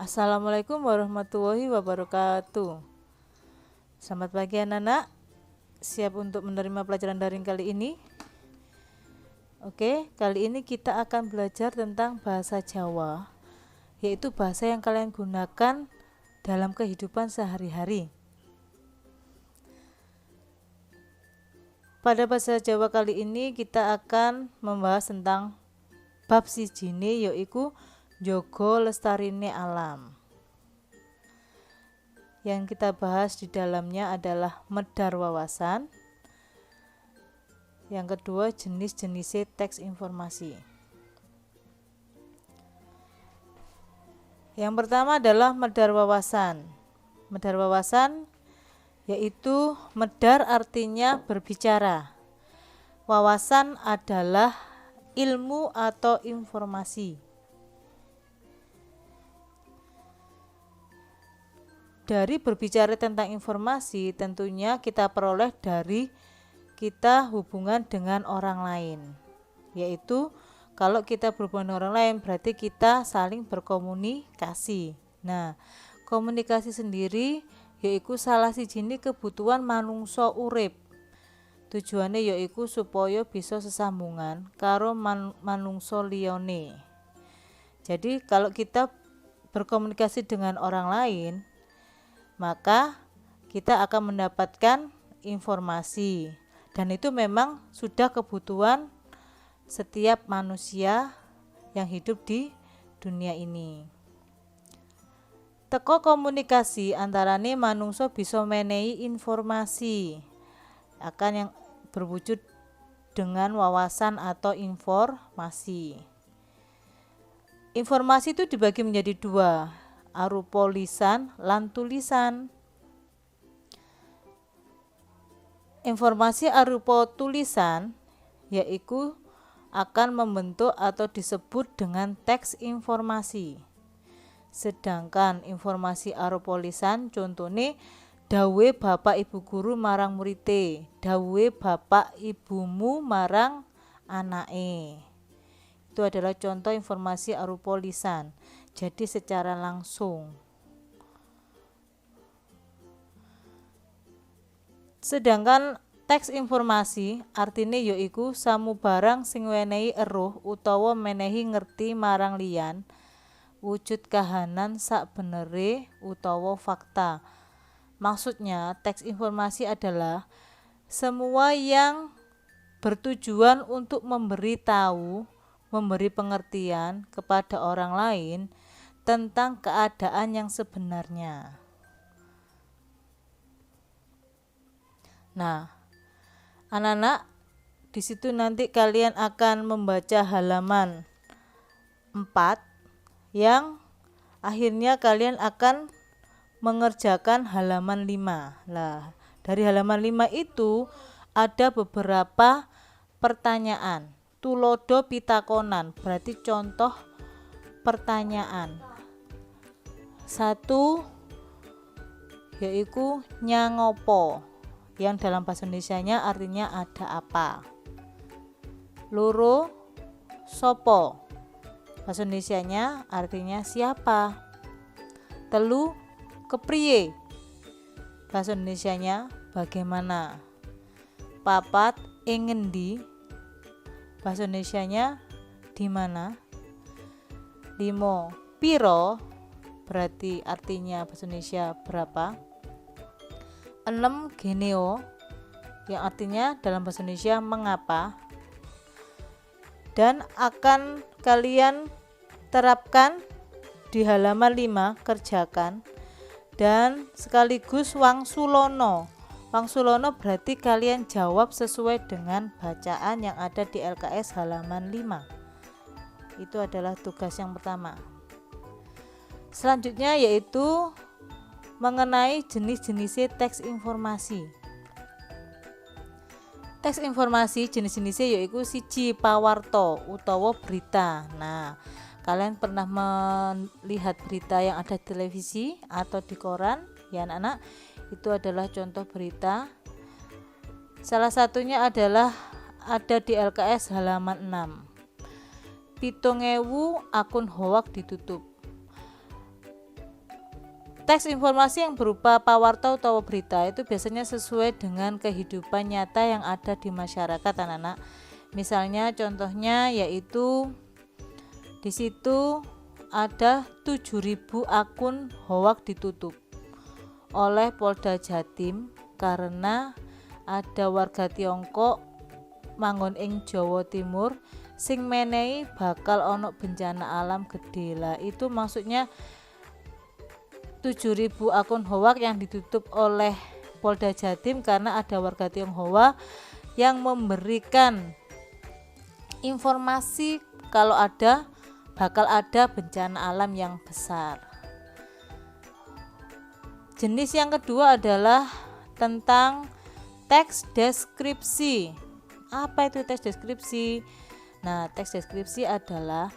Assalamualaikum warahmatullahi wabarakatuh. Selamat pagi anak-anak. Siap untuk menerima pelajaran daring kali ini? Oke, kali ini kita akan belajar tentang bahasa Jawa, yaitu bahasa yang kalian gunakan dalam kehidupan sehari-hari. Pada bahasa Jawa kali ini kita akan membahas tentang bab sijine, yaitu Njaga lestarine alam. Yang kita bahas di dalamnya adalah medar wawasan. Yang kedua, jenis-jenis teks informasi. Yang pertama adalah medar wawasan. Medar wawasan yaitu medar artinya berbicara. Wawasan adalah ilmu atau informasi. Dari berbicara tentang informasi, tentunya kita peroleh dari kita hubungan dengan orang lain. Yaitu kalau kita berhubungan dengan orang lain berarti kita saling berkomunikasi. Nah, komunikasi sendiri yaitu salah sijine kebutuhan manungsa urip. Tujuannya yaitu supaya bisa sesambungan karo manungsa liyane. Jadi kalau kita berkomunikasi dengan orang lain, maka kita akan mendapatkan informasi, dan itu memang sudah kebutuhan setiap manusia yang hidup di dunia ini. Teko komunikasi antarane manungsa bisa menehi informasi akan yang berwujud dengan wawasan atau informasi. Informasi itu dibagi menjadi dua, arupa lisan lan tulisan. Informasi arupa tulisan yaitu akan membentuk atau disebut dengan teks informasi. Sedangkan informasi arupa lisan contohnya dawuhe bapak ibu guru marang murite, dawuhe bapak ibumu marang anake. Itu adalah contoh informasi arupa lisan. Jadi secara langsung. Sedangkan teks informasi artine yaiku samubarang sing wenehi eruh utawa menehi ngerti marang liyan wujud kahanan sakbenere utawa fakta. Maksudnya teks informasi adalah semua yang bertujuan untuk memberi tahu, memberi pengertian kepada orang lain tentang keadaan yang sebenarnya. Nah, anak-anak, di situ nanti kalian akan membaca halaman 4 yang akhirnya kalian akan mengerjakan halaman 5. Nah, dari halaman 5 itu ada beberapa pertanyaan. Tulodo pitakonan berarti contoh pertanyaan. 1 yaitu nyangopo, yang dalam bahasa Indonesianya artinya ada apa. 2 sopo, bahasa Indonesianya artinya siapa. 3 kepriye, bahasa Indonesianya bagaimana. 4 ing ngendi, bahasa Indonesianya di mana. 5 piro, berarti artinya bahasa Indonesia berapa. 6 geneo, yang artinya dalam bahasa Indonesia mengapa. Dan akan kalian terapkan di halaman 5, kerjakan. Dan sekaligus wangsulono. Wangsulono berarti kalian jawab sesuai dengan bacaan yang ada di LKS halaman 5. Itu adalah tugas yang pertama. Selanjutnya yaitu mengenai jenis-jenis teks informasi. Teks informasi jenis-jenisnya yaitu 1 pawarta utawa berita. Nah, kalian pernah melihat berita yang ada di televisi atau di koran ya anak-anak? Itu adalah contoh berita. Salah satunya adalah ada di LKS halaman 6. 7.000 akun hoak ditutup. Teks informasi yang berupa pawarta utawa berita itu biasanya sesuai dengan kehidupan nyata yang ada di masyarakat, anak-anak. Misalnya contohnya yaitu di situ ada 7.000 akun hoak ditutup oleh Polda Jatim karena ada warga Tiongkok manggon ing Jawa Timur sing menehi bakal ono bencana alam gede. Lah itu maksudnya 7.000 akun hoak yang ditutup oleh Polda Jatim karena ada warga Tionghoa yang memberikan informasi kalau bakal ada bencana alam yang besar. Jenis yang kedua adalah tentang teks deskripsi. Apa itu teks deskripsi? Nah, teks deskripsi adalah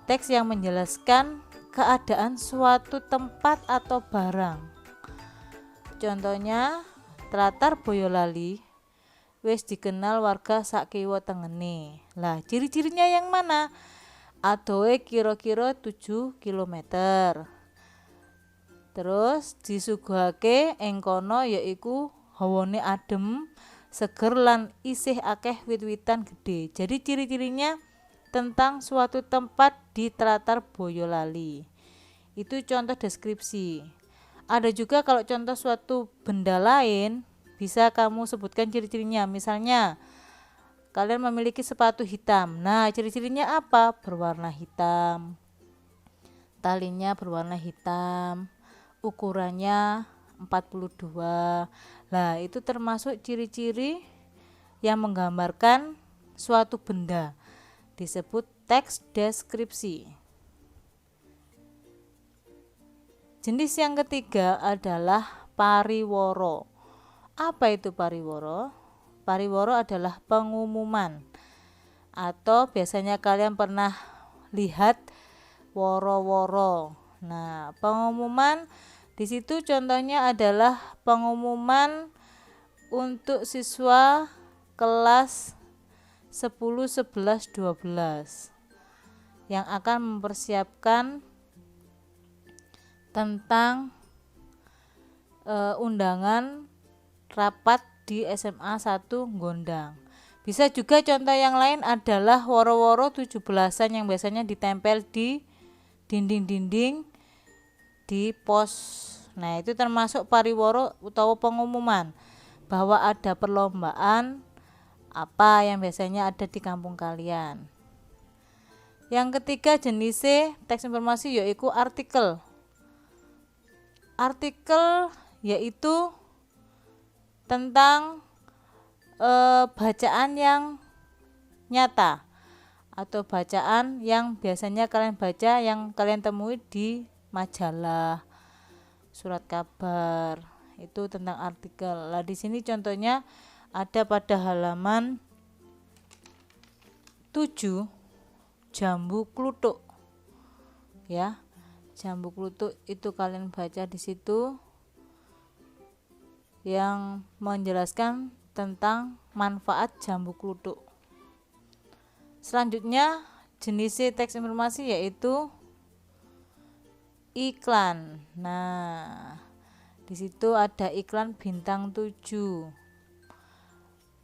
teks yang menjelaskan keadaan suatu tempat atau barang. Contohnya, Tlatar Boyolali wis dikenal warga sak kiwa tengene. Lah, ciri-cirinya yang mana? Adohe kira-kira 7 km. Terus disuguhake ing kono yaiku hawane adem, seger lan isih akeh wit-witan gede. Jadi ciri-cirinya tentang suatu tempat di Tlatar Boyolali. Itu contoh deskripsi. Ada juga kalau contoh suatu benda lain, bisa kamu sebutkan ciri-cirinya. Misalnya, kalian memiliki sepatu hitam. Nah, ciri-cirinya apa? Berwarna hitam. Talinya berwarna hitam. Ukurannya 42. Nah, itu termasuk ciri-ciri yang menggambarkan suatu benda. Disebut teks deskripsi. Jenis yang ketiga adalah pariworo. Apa itu pariworo? Pariworo adalah pengumuman, atau biasanya kalian pernah lihat woro-woro. Nah, pengumuman di situ contohnya adalah pengumuman untuk siswa kelas 10, 11, 12 yang akan mempersiapkan tentang undangan rapat di SMA 1 Gondang. Bisa juga contoh yang lain adalah woro-woro 17-an yang biasanya ditempel di dinding-dinding di pos. Nah, itu termasuk pariworo utawa pengumuman bahwa ada perlombaan apa yang biasanya ada di kampung kalian. Yang ketiga jenisnya teks informasi yaitu artikel. Artikel yaitu tentang bacaan yang nyata atau bacaan yang biasanya kalian baca, yang kalian temui di majalah, surat kabar. Itu tentang artikel. Lah di sini contohnya ada pada halaman 7 jambu kluthuk. Ya. Jambu kluthuk itu kalian baca di situ yang menjelaskan tentang manfaat jambu kluthuk. Selanjutnya jenis teks informasi yaitu iklan. Nah, di situ ada iklan bintang 7.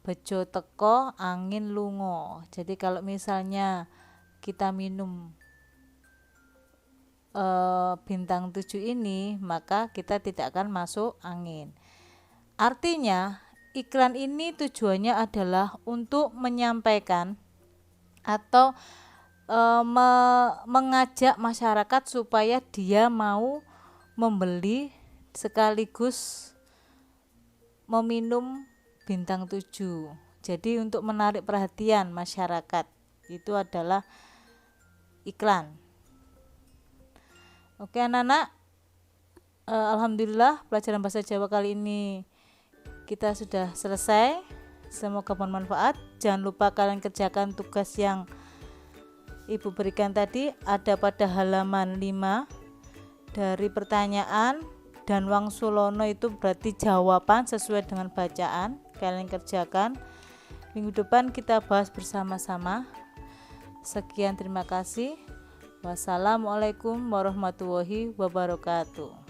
Bejo teko angin lungo. Jadi kalau misalnya kita minum bintang 7 ini, maka kita tidak akan masuk angin. Artinya iklan ini tujuannya adalah untuk menyampaikan atau mengajak masyarakat supaya dia mau membeli sekaligus meminum bintang 7. Jadi untuk menarik perhatian masyarakat, itu adalah iklan. Oke anak-anak, alhamdulillah pelajaran bahasa Jawa kali ini kita sudah selesai. Semoga bermanfaat. Jangan lupa kalian kerjakan tugas yang Ibu berikan tadi, ada pada halaman 5 dari pertanyaan dan wangsulono, itu berarti jawaban sesuai dengan bacaan. Kalian kerjakan. Minggu depan kita bahas bersama-sama. Sekian, terima kasih. Wassalamualaikum warahmatullahi wabarakatuh.